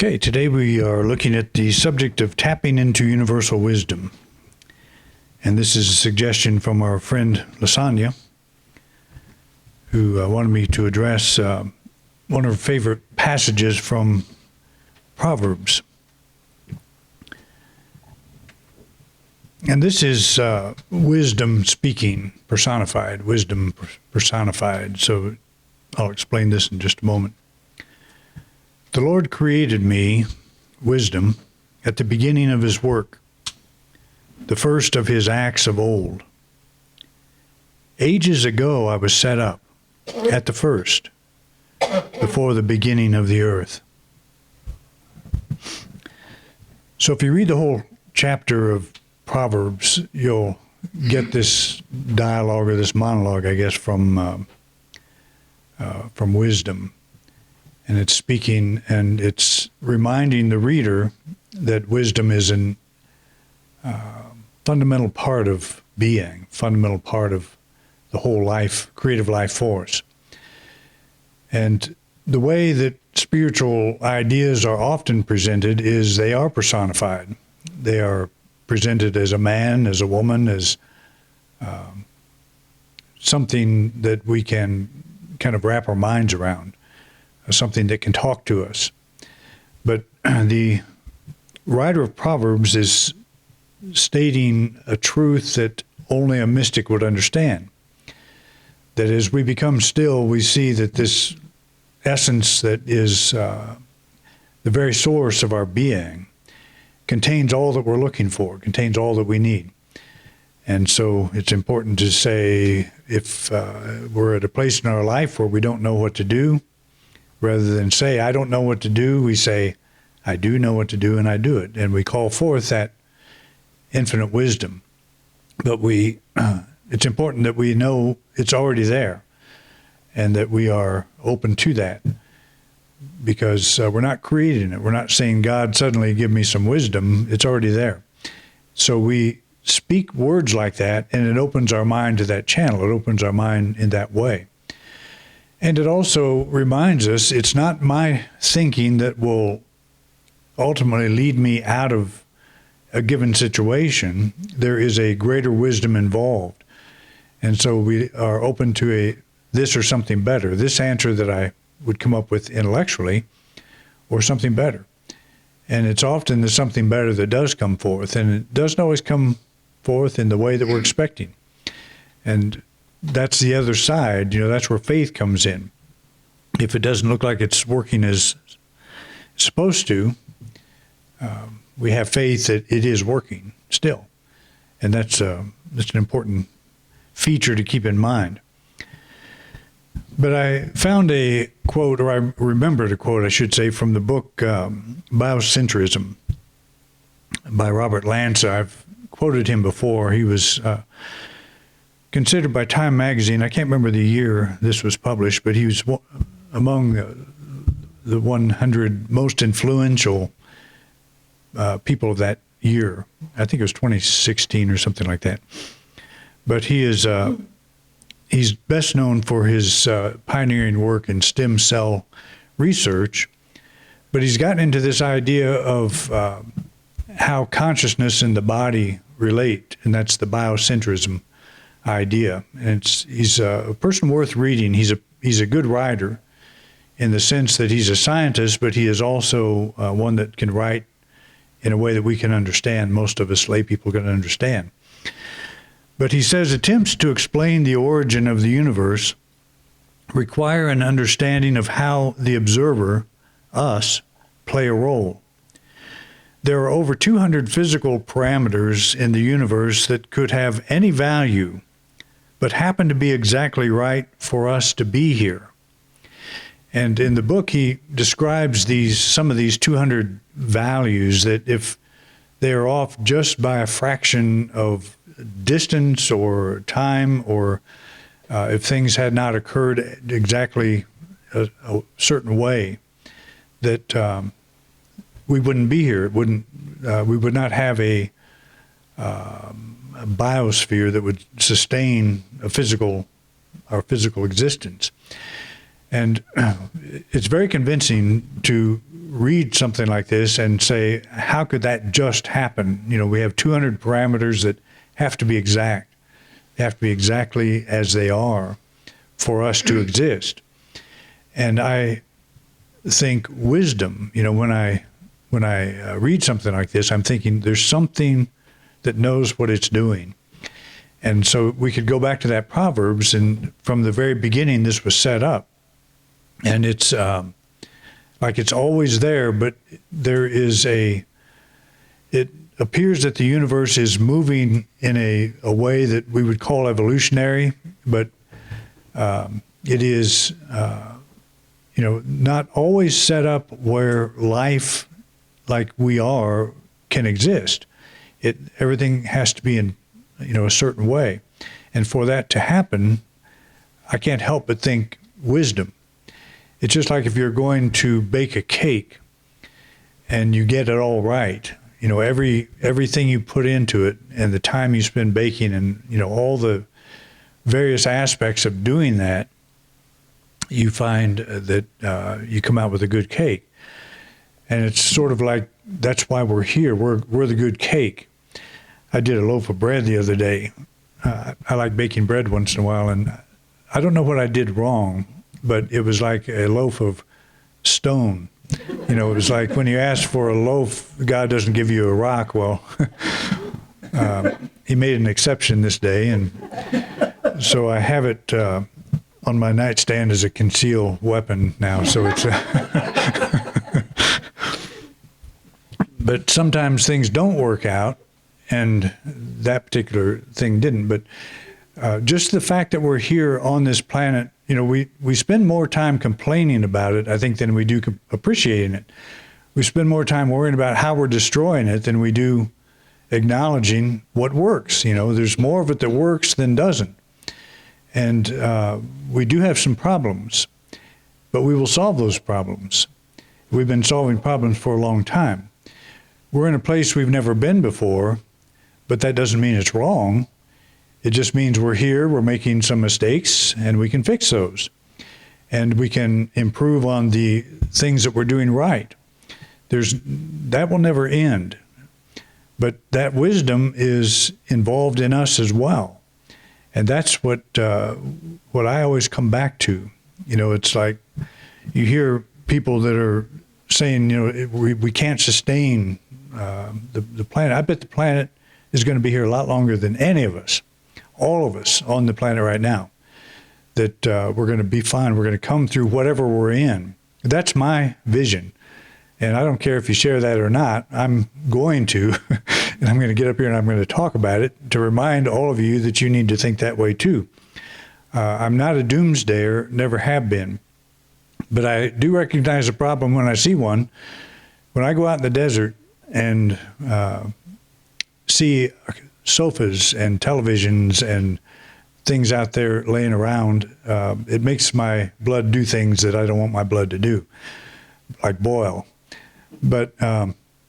Okay, today we are looking at the subject of tapping into universal wisdom. And this is a suggestion from our friend Lasagna, who wanted me to address one of her favorite passages from Proverbs. And this is wisdom speaking, personified, wisdom personified. So I'll explain this in just a moment. The Lord created me, wisdom, at the beginning of his work, the first of his acts of old. Ages ago I was set up, at the first, before the beginning of the earth. So if you read the whole chapter of Proverbs, you'll get this dialogue or this monologue, I guess, from wisdom. And it's speaking and it's reminding the reader that wisdom is a fundamental part of being, fundamental part of the whole life, creative life force. And the way that spiritual ideas are often presented is they are personified. They are presented as a man, as a woman, as something that we can kind of wrap our minds around. Something that can talk to us. But the writer of Proverbs is stating a truth that only a mystic would understand. That as we become still, we see that this essence that is the very source of our being contains all that we're looking for, contains all that we need. And so it's important to say, if we're at a place in our life where we don't know what to do, rather than say, I don't know what to do, we say, I do know what to do, and I do it. And we call forth that infinite wisdom. But it's important that we know it's already there, and that we are open to that, because we're not creating it. We're not saying, God, suddenly give me some wisdom. It's already there. So we speak words like that, and it opens our mind to that channel. It opens our mind in that way. And it also reminds us it's not my thinking that will ultimately lead me out of a given situation. There is a greater wisdom involved. And so we are open to this or something better, this answer that I would come up with intellectually, or something better. And it's often the something better that does come forth, and it doesn't always come forth in the way that we're expecting. And that's the other side, that's where faith comes in. If it doesn't look like it's working as it's supposed to, we have faith that it is working still. And that's an important feature to keep in mind. But I found a quote, or I remembered a quote, I should say, from the book Biocentrism by Robert Lanza. I've quoted him before. He was considered by Time magazine, I can't remember the year this was published, but he was among the 100 most influential people of that year. I think it was 2016 or something like that. But he's best known for his pioneering work in stem cell research, but he's gotten into this idea of how consciousness and the body relate, and that's the biocentrism idea. And he's a person worth reading. He's a good writer in the sense that he's a scientist, but he is also one that can write in a way that we can understand, most of us lay people can understand. But he says attempts to explain the origin of the universe require an understanding of how the observer, us, play a role. There are over 200 physical parameters in the universe that could have any value, but happen to be exactly right for us to be here. And in the book, he describes some of these 200 values that if they are off just by a fraction of distance or time, or if things had not occurred exactly a certain way, that we wouldn't be here. We would not have a biosphere that would sustain our physical existence. And it's very convincing to read something like this and say, how could that just happen? We have 200 parameters that have to be exact. They have to be exactly as they are for us to exist. And I think wisdom, when I read something like this, I'm thinking there's something that knows what it's doing. And so we could go back to that Proverbs, and from the very beginning, this was set up. And it's like it's always there, but there is it appears that the universe is moving in a way that we would call evolutionary, but it is, not always set up where life like we are can exist. Everything has to be in, a certain way. And for that to happen, I can't help but think wisdom. It's just like if you're going to bake a cake and you get it all right, everything you put into it and the time you spend baking and, all the various aspects of doing that, you find that you come out with a good cake. And it's sort of like, that's why we're here. We're the good cake. I did a loaf of bread the other day. I like baking bread once in a while, and I don't know what I did wrong, but it was like a loaf of stone. It was like when you ask for a loaf, God doesn't give you a rock. Well, he made an exception this day, and so I have it on my nightstand as a concealed weapon now. So it's but sometimes things don't work out, and that particular thing didn't. But just the fact that we're here on this planet, we spend more time complaining about it, I think, than we do appreciating it. We spend more time worrying about how we're destroying it than we do acknowledging what works. There's more of it that works than doesn't. And we do have some problems, but we will solve those problems. We've been solving problems for a long time. We're in a place we've never been before, but that doesn't mean it's wrong. It just means we're here, we're making some mistakes, and we can fix those. And we can improve on the things that we're doing right. That will never end. But that wisdom is involved in us as well. And that's what I always come back to. It's like you hear people that are saying, we can't sustain the planet. I bet the planet is going to be here a lot longer than any of us, all of us on the planet right now, that we're going to be fine. We're going to come through whatever we're in. That's my vision. And I don't care if you share that or not. I'm going to, and I'm going to get up here and I'm going to talk about it to remind all of you that you need to think that way too. I'm not a doomsdayer, never have been. But I do recognize a problem when I see one. When I go out in the desert and see sofas and televisions and things out there laying around, it makes my blood do things that I don't want my blood to do, like boil. But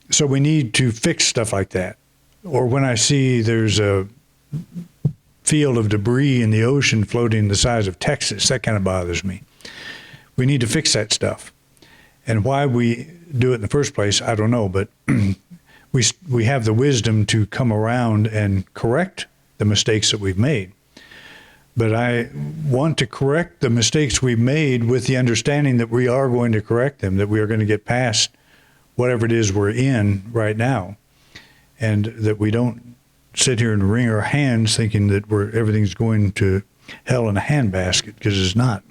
so we need to fix stuff like that. Or when I see there's a field of debris in the ocean floating the size of Texas, that kind of bothers me. We need to fix that stuff. And why we do it in the first place, I don't know, but we have the wisdom to come around and correct the mistakes that we've made. But I want to correct the mistakes we've made with the understanding that we are going to correct them, that we are going to get past whatever it is we're in right now, and that we don't sit here and wring our hands thinking that everything's going to hell in a handbasket, because it's not.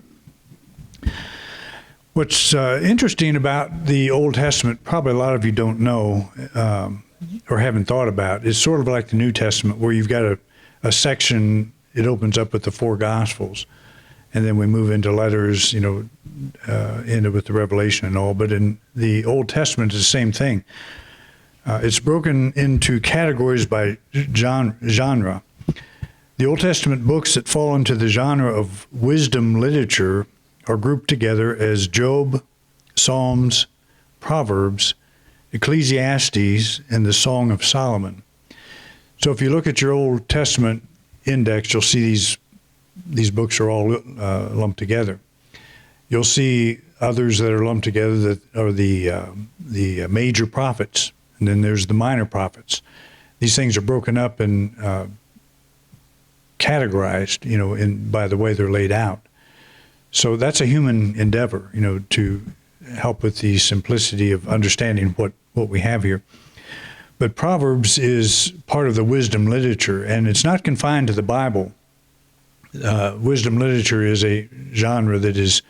What's interesting about the Old Testament, probably a lot of you don't know or haven't thought about, is sort of like the New Testament, where you've got a section. It opens up with the 4 Gospels, and then we move into letters, ended with the Revelation and all. But in the Old Testament, it's the same thing. It's broken into categories by genre. The Old Testament books that fall into the genre of wisdom literature are grouped together as Job, Psalms, Proverbs, Ecclesiastes, and the Song of Solomon. So if you look at your Old Testament index, you'll see these books are all lumped together. You'll see others that are lumped together that are the major prophets, and then there's the minor prophets. These things are broken up and categorized, by the way they're laid out. So that's a human endeavor, to help with the simplicity of understanding what we have here. But Proverbs is part of the wisdom literature, and it's not confined to the Bible. Wisdom literature is a genre that is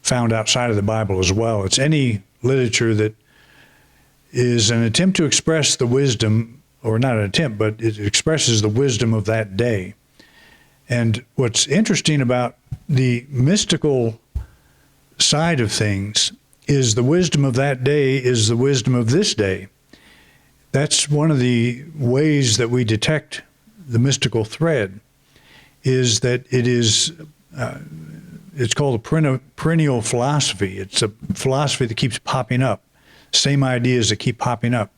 found outside of the Bible as well. It's any literature that is an attempt to express the wisdom, or not an attempt, but it expresses the wisdom of that day. And what's interesting about the mystical side of things is the wisdom of that day is the wisdom of this day. That's one of the ways that we detect the mystical thread, is that it is, it's called a perennial philosophy. It's a philosophy that keeps popping up, same ideas that keep popping up.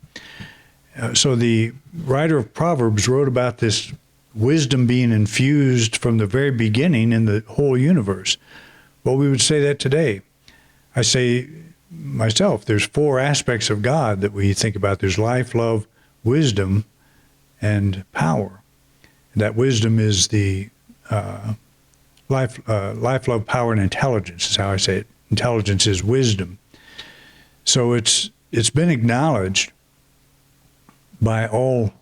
So the writer of Proverbs wrote about this wisdom being infused from the very beginning in the whole universe. Well, we would say that today. I say myself, there's 4 aspects of God that we think about. There's life, love, wisdom, and power. And that wisdom is the life, love, power, and intelligence is how I say it. Intelligence is wisdom. So it's been acknowledged by all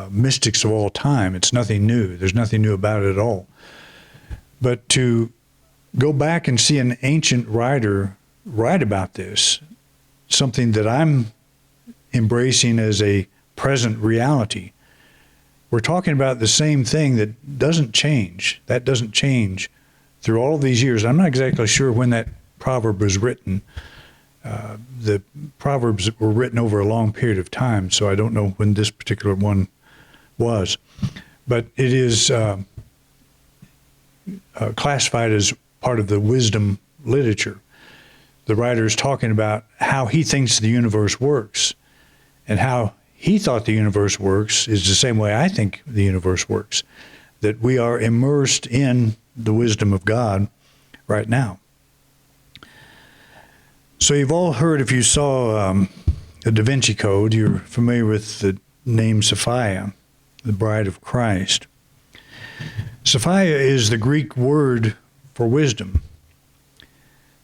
mystics of all time. It's nothing new. There's nothing new about it at all. But to go back and see an ancient writer write about this, something that I'm embracing as a present reality, we're talking about the same thing that doesn't change. That doesn't change through all of these years. I'm not exactly sure when that proverb was written. The Proverbs were written over a long period of time, so I don't know when this particular one was. But it is classified as part of the wisdom literature. The writer is talking about how he thinks the universe works, and how he thought the universe works is the same way I think the universe works, that we are immersed in the wisdom of God right now. So you've all heard, if you saw the Da Vinci Code, you're familiar with the name Sophia, the bride of Christ. Sophia is the Greek word for wisdom.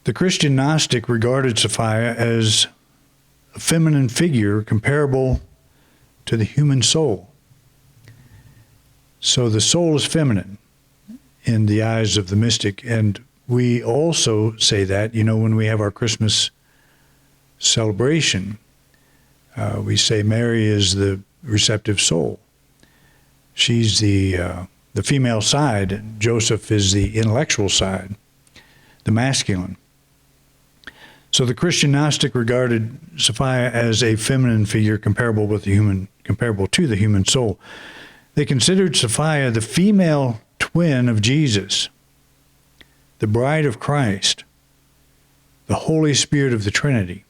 The Christian Gnostic regarded Sophia as a feminine figure comparable to the human soul. So the soul is feminine in the eyes of the mystic, and we also say that, when we have our Christmas celebration, we say Mary is the receptive soul. She's the female side, and Joseph is the intellectual side, the masculine. So the Christian Gnostic regarded Sophia as a feminine figure comparable to the human soul. They considered Sophia the female twin of Jesus, the bride of Christ, the Holy Spirit of the Trinity,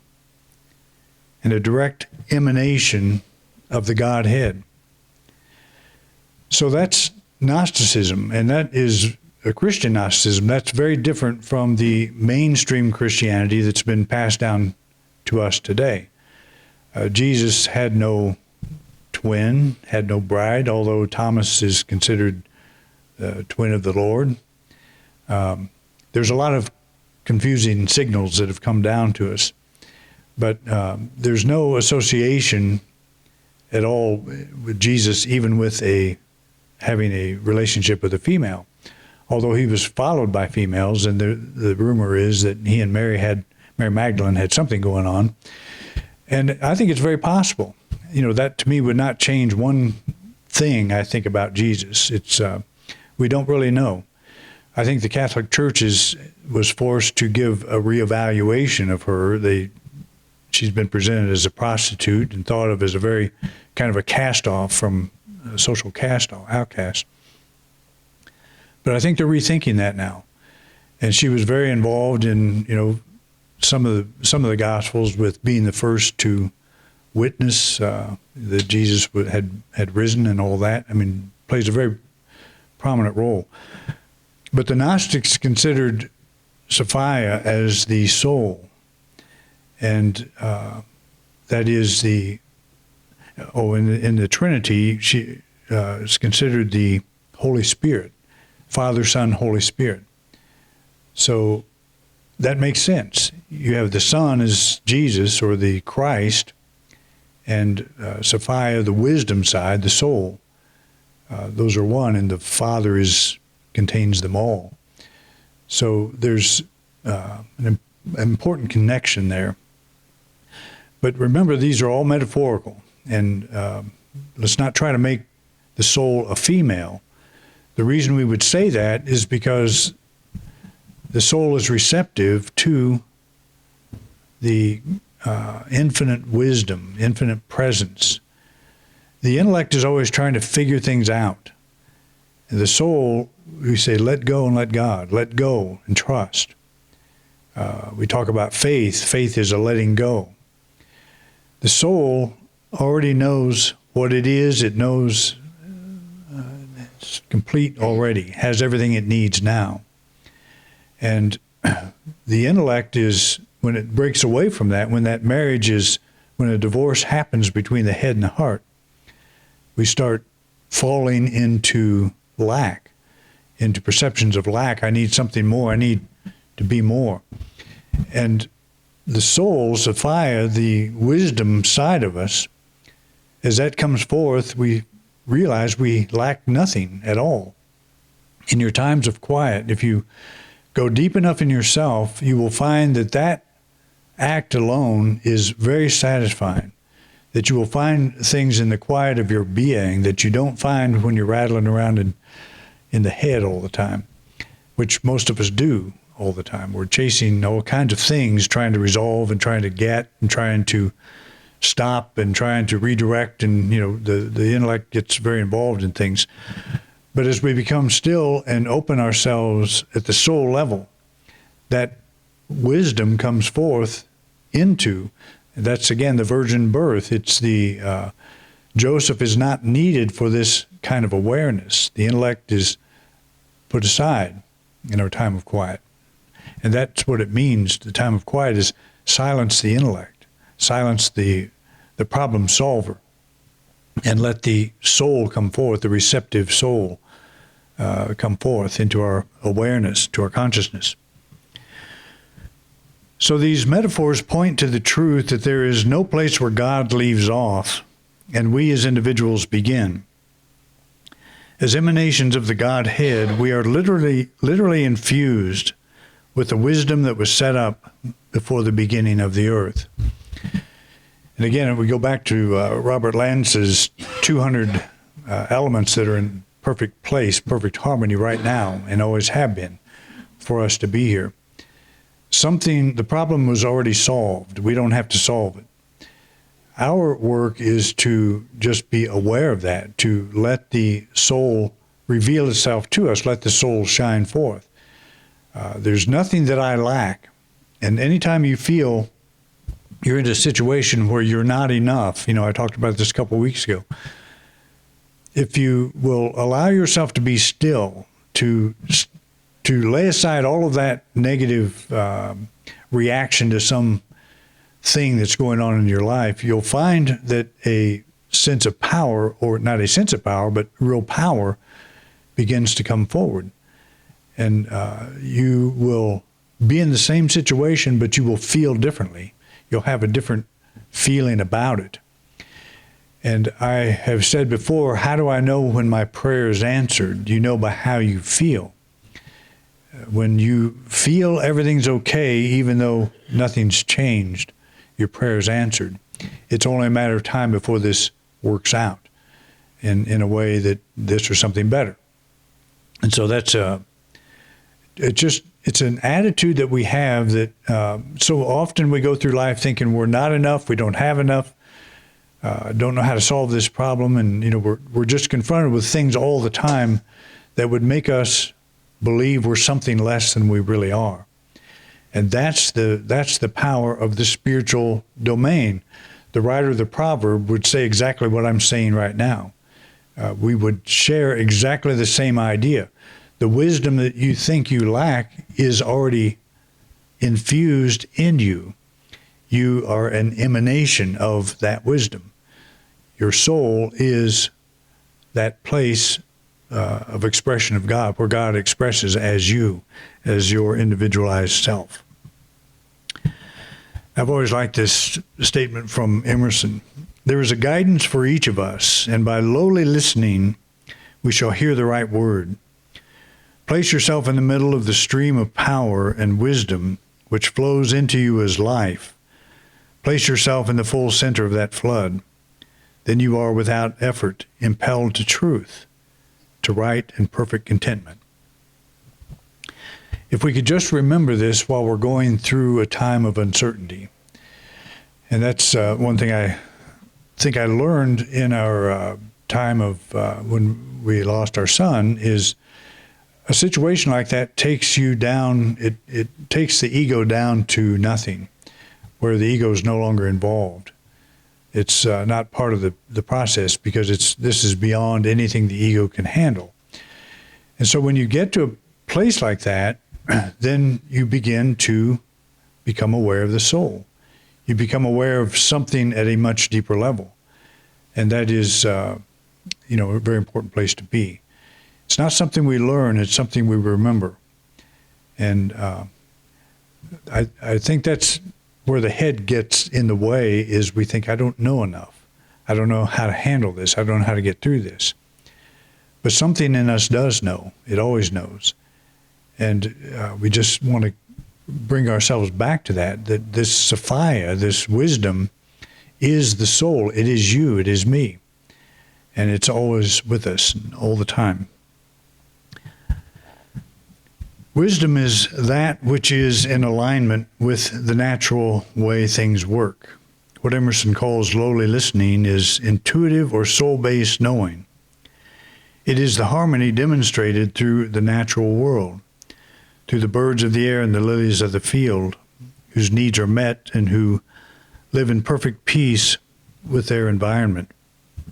and a direct emanation of the Godhead. So that's Gnosticism, and that is a Christian Gnosticism. That's very different from the mainstream Christianity that's been passed down to us today. Jesus had no twin, had no bride, although Thomas is considered the twin of the Lord. There's a lot of confusing signals that have come down to us, but there's no association at all with Jesus, even with having a relationship with a female. Although he was followed by females, and the rumor is that he and Mary Magdalene had something going on. And I think it's very possible. That to me would not change one thing I think about Jesus. We don't really know. I think the Catholic Church was forced to give a reevaluation of her. She's been presented as a prostitute and thought of as a very kind of a cast-off from a social outcast. But I think they're rethinking that now. And she was very involved in, some of the Gospels with being the first to witness that Jesus had risen and all that. I mean, plays a very prominent role. But the Gnostics considered Sophia as the soul, and that is in the Trinity, she is considered the Holy Spirit, Father, Son, Holy Spirit. So that makes sense. You have the Son as Jesus or the Christ, and Sophia, the wisdom side, the soul. Those are one, and the Father contains them all. So there's an important connection there. But remember, these are all metaphorical, and let's not try to make the soul a female. The reason we would say that is because the soul is receptive to the infinite wisdom, infinite presence. The intellect is always trying to figure things out. And the soul, we say, let go and let God. Let go and trust. We talk about faith. Faith is a letting go. The soul already knows what it is. It knows it's complete already, has everything it needs now. And the intellect is, when it breaks away from that, when a divorce happens between the head and the heart, we start falling into lack, into perceptions of lack. I need something more. I need to be more. And the soul, Sophia, the wisdom side of us, as that comes forth, we realize we lack nothing at all. In your times of quiet, if you go deep enough in yourself, you will find that act alone is very satisfying. That you will find things in the quiet of your being that you don't find when you're rattling around in the head all the time, which most of us do all the time. We're chasing all kinds of things, trying to resolve and trying to get and trying to stop and trying to redirect, and the intellect gets very involved in things. But as we become still and open ourselves at the soul level, that wisdom comes forth into. That's, again, the virgin birth. It's Joseph is not needed for this kind of awareness. The intellect is put aside in our time of quiet. And that's what it means. The time of quiet is silence the intellect, silence the problem solver, and let the soul come forth, the receptive soul come forth into our awareness, to our consciousness. So these metaphors point to the truth that there is no place where God leaves off and we as individuals begin. As emanations of the Godhead, we are literally infused with the wisdom that was set up before the beginning of the earth. And again, if we go back to Robert Lance's 200 elements that are in perfect place, perfect harmony right now, and always have been for us to be here. The problem was already solved. We don't have to solve it. Our work is to just be aware of that, to let the soul reveal itself to us, let the soul shine forth. There's nothing that I lack. And anytime you feel you're in a situation where you're not enough, I talked about this a couple of weeks ago, if you will allow yourself to be still, to lay aside all of that negative reaction to some thing that's going on in your life, you'll find that a sense of power, or not a sense of power, but real power, begins to come forward. And you will be in the same situation, but you will feel differently. You'll have a different feeling about it. And I have said before, how do I know when my prayer is answered? You know by how you feel. When you feel everything's okay, even though nothing's changed, your prayer is answered. It's only a matter of time before this works out in a way that this or something better. And so that's it's an attitude that we have that so often we go through life thinking we're not enough, we don't have enough, don't know how to solve this problem, and we're just confronted with things all the time that would make us believe we're something less than we really are. And that's the power of the spiritual domain. The writer of the proverb would say exactly what I'm saying right now. We would share exactly the same idea. The wisdom that you think you lack is already infused in you. You are an emanation of that wisdom. Your soul is that place of expression of God, where God expresses as you, as your individualized self. I've always liked this statement from Emerson. There is a guidance for each of us, and by lowly listening, we shall hear the right word. Place yourself in the middle of the stream of power and wisdom which flows into you as life. Place yourself in the full center of that flood. Then you are without effort impelled to truth, to right and perfect contentment. If we could just remember this while we're going through a time of uncertainty. And that's one thing I think I learned in our time of when we lost our son, is a situation like that takes you down, it takes the ego down to nothing, where the ego is no longer involved. It's not part of the process, because this is beyond anything the ego can handle. And so when you get to a place like that, then you begin to become aware of the soul. You become aware of something at a much deeper level. And that is, a very important place to be. It's not something we learn, it's something we remember. And I think that's where the head gets in the way, is we think, I don't know enough. I don't know how to handle this. I don't know how to get through this. But something in us does know. It always knows. And we just want to bring ourselves back to that this Sophia, this wisdom, is the soul. It is you. It is me. And it's always with us all the time. Wisdom is that which is in alignment with the natural way things work. What Emerson calls lowly listening is intuitive or soul-based knowing. It is the harmony demonstrated through the natural world, through the birds of the air and the lilies of the field, whose needs are met and who live in perfect peace with their environment.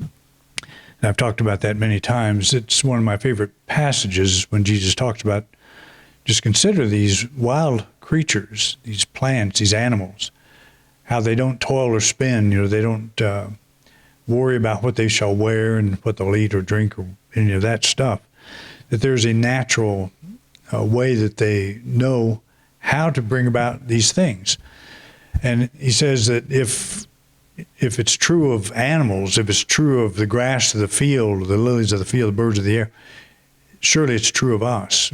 And I've talked about that many times. It's one of my favorite passages when Jesus talks about, just consider these wild creatures, these plants, these animals, how they don't toil or spin. They don't worry about what they shall wear and what they'll eat or drink or any of that stuff. That there's a natural way that they know how to bring about these things. And he says that if it's true of animals, if it's true of the grass of the field, the lilies of the field, the birds of the air, surely it's true of us,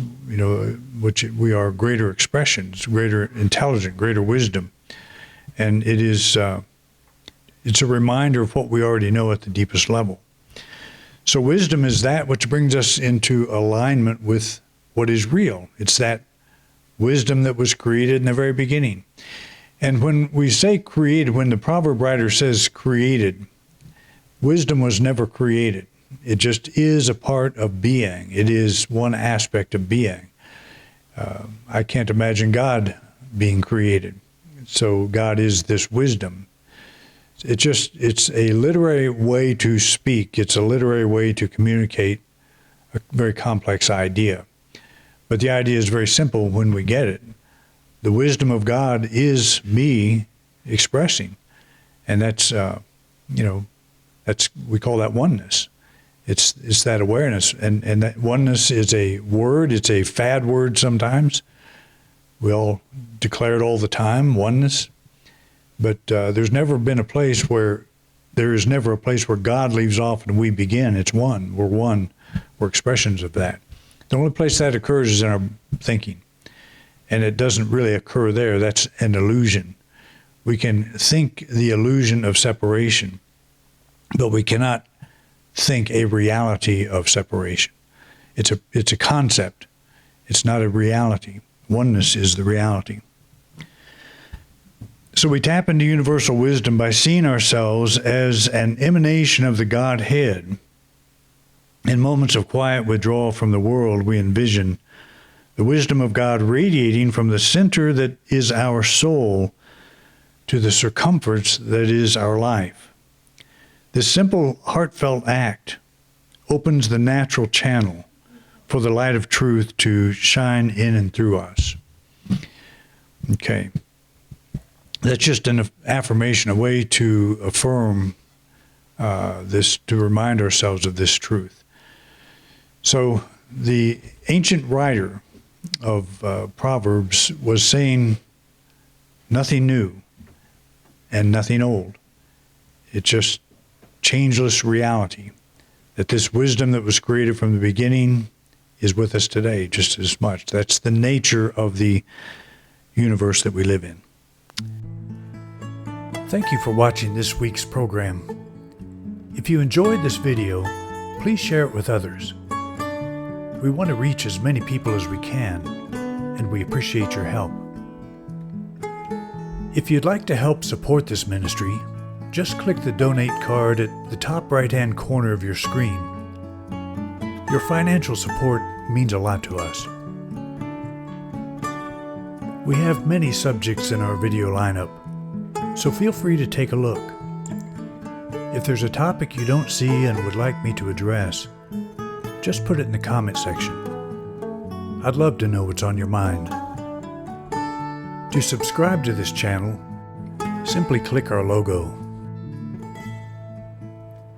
which we are greater expressions, greater intelligence, greater wisdom. And it is, it's a reminder of what we already know at the deepest level. So wisdom is that which brings us into alignment with what is real. It's that wisdom that was created in the very beginning. And when we say created, when the proverb writer says created, wisdom was never created. It just is a part of being. It is one aspect of being. I can't imagine God being created. So God is this wisdom. It's a literary way to speak. It's a literary way to communicate a very complex idea. But the idea is very simple when we get it. The wisdom of God is me expressing. And that's, we call that oneness. It's that awareness. And that oneness is a word. It's a fad word sometimes. We all declare it all the time, oneness. But there's never been a place where, there is never a place where God leaves off and we begin. It's one. We're one. We're expressions of that. The only place that occurs is in our thinking. And it doesn't really occur there. That's an illusion. We can think the illusion of separation, but we cannot think a reality of separation. It's a concept. It's not a reality. Oneness is the reality. So we tap into universal wisdom by seeing ourselves as an emanation of the Godhead. In moments of quiet withdrawal from the world, we envision the wisdom of God radiating from the center that is our soul to the circumference that is our life. This simple, heartfelt act opens the natural channel for the light of truth to shine in and through us. Okay. That's just an affirmation, a way to affirm this, to remind ourselves of this truth. So the ancient writer of Proverbs was saying nothing new and nothing old. It's just changeless reality, that this wisdom that was created from the beginning is with us today just as much. That's the nature of the universe that we live in. Thank you for watching this week's program. If you enjoyed this video, please share it with others. We want to reach as many people as we can, and we appreciate your help. If you'd like to help support this ministry, just click the donate card at the top right-hand corner of your screen. Your financial support means a lot to us. We have many subjects in our video lineup, so feel free to take a look. If there's a topic you don't see and would like me to address, just put it in the comment section. I'd love to know what's on your mind. To subscribe to this channel, simply click our logo.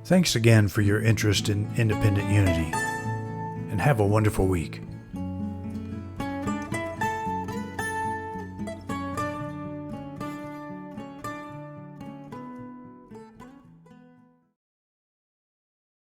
Thanks again for your interest in independent unity, and have a wonderful week.